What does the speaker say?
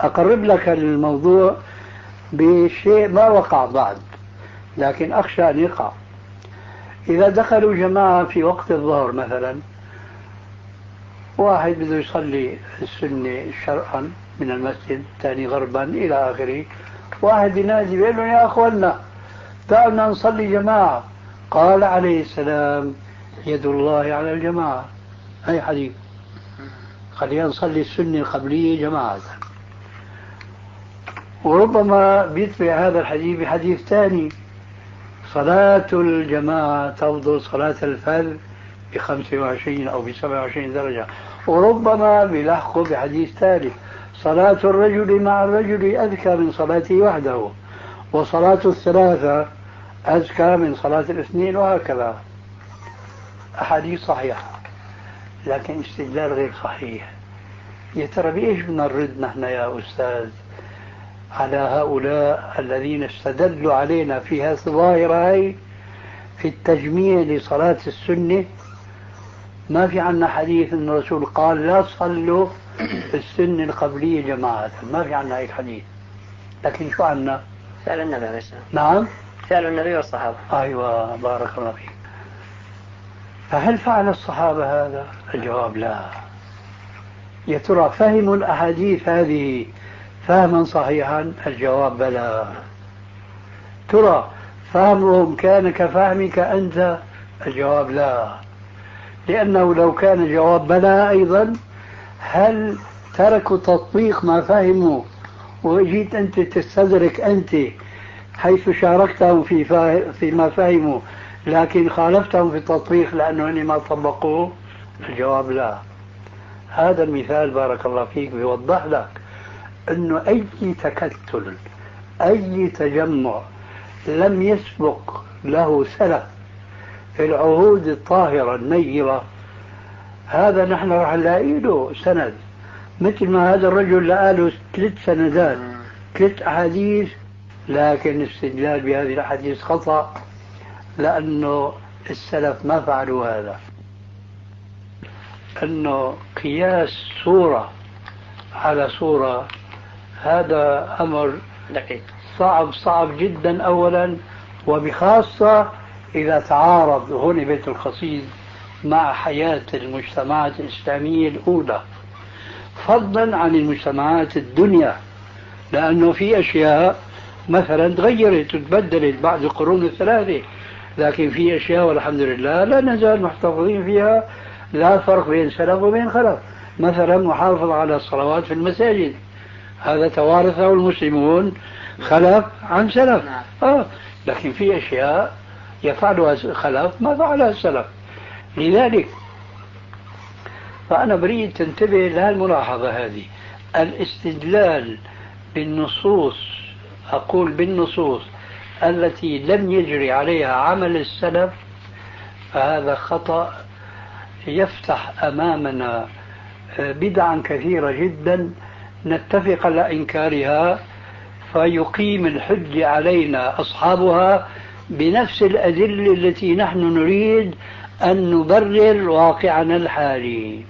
أقرب لك الموضوع بشيء ما وقع بعد، لكن أخشى أن يقع. إذا دخلوا جماعة في وقت الظهر مثلا، واحد بده يصلي السنة شرقا من المسجد، ثاني غربا إلى آخره، واحد ينادي بيقول له يا أخوانا دعونا نصلي جماعة. قال عليه السلام يد الله على الجماعة، هي حديث، خلينا نصلي السنة القبلية جماعة. وربما بيتبع هذا الحديث بحديث ثاني، صلاة الجماعة تفضل صلاة الفرد ب25 أو ب27 درجة. وربما بيلحقه بحديث ثالث، صلاة الرجل مع الرجل أذكى من صلاته وحده، وصلاة الثلاثة أزكى من صلاة الاثنين، وهكذا. أحاديث صحيحة لكن استدلال غير صحيح. يا ترى بإيش بدنا نرد نحن يا أستاذ على هؤلاء الذين استدلوا علينا في هذه الظاهرة هي في التجميع لصلاة السنة؟ ما في عنا حديث أن الرسول قال لا تصلوا السنة القبلية جماعة، ما في عنا هيك حديث. لكن شو عنا؟ فعل النبي عليه السلام. نعم، فعل النبي والصحابة. أيوة، بارك الله فيك. فهل فعل الصحابة هذا؟ الجواب لا. يا ترى فهموا الأحاديث هذه فهما صحيحا؟ الجواب بلى. ترى فهمهم كان كفهمك أنت؟ الجواب لا. لأنه لو كان الجواب بلى أيضا، هل تركوا تطبيق ما فهموا وجيت أنت تستدرك أنت حيث شاركتهم في ما فهموا لكن خالفتهم في التطبيق لأنه هن ما طبقوه؟ الجواب لا. هذا المثال بارك الله فيك بيوضح لك أنه أي تكتل، أي تجمع لم يسبق له سلف في العهود الطاهرة النيرة، هذا نحن راح نلاقي له سند. مثل ما هذا الرجل لقى له 3 سندات، 3 أحاديث، لكن الاستدلال بهذه الأحاديث خطأ لأنه السلف ما فعلوا هذا. أنه قياس صورة على صورة هذا أمر دقيق صعب جدا أولا، وبخاصة إذا تعارض هون بيت القصيد مع حياة المجتمعات الإسلامية الأولى، فضلا عن المجتمعات الدنيا، لأنه في أشياء مثلا تغيرت وتبدلت بعد القرون الثلاثة، لكن في أشياء والحمد لله لا نزال محتفظين فيها، لا فرق بين سلف وبين خلف. مثلا محافظة على الصلوات في المساجد، هذا توارثه المسلمون خلف عن سلف. لكن في أشياء يفعلها الخلف ما فعلها السلف. لذلك فأنا بريد تنتبه لهالملاحظة هذه، الاستدلال بالنصوص، أقول بالنصوص التي لم يجري عليها عمل السلف، فهذا خطأ يفتح أمامنا بدعا كثيرة جدا نتفق على إنكارها، فيقيم الحجة علينا أصحابها بنفس الأدلة التي نحن نريد أن نبرر واقعنا الحالي.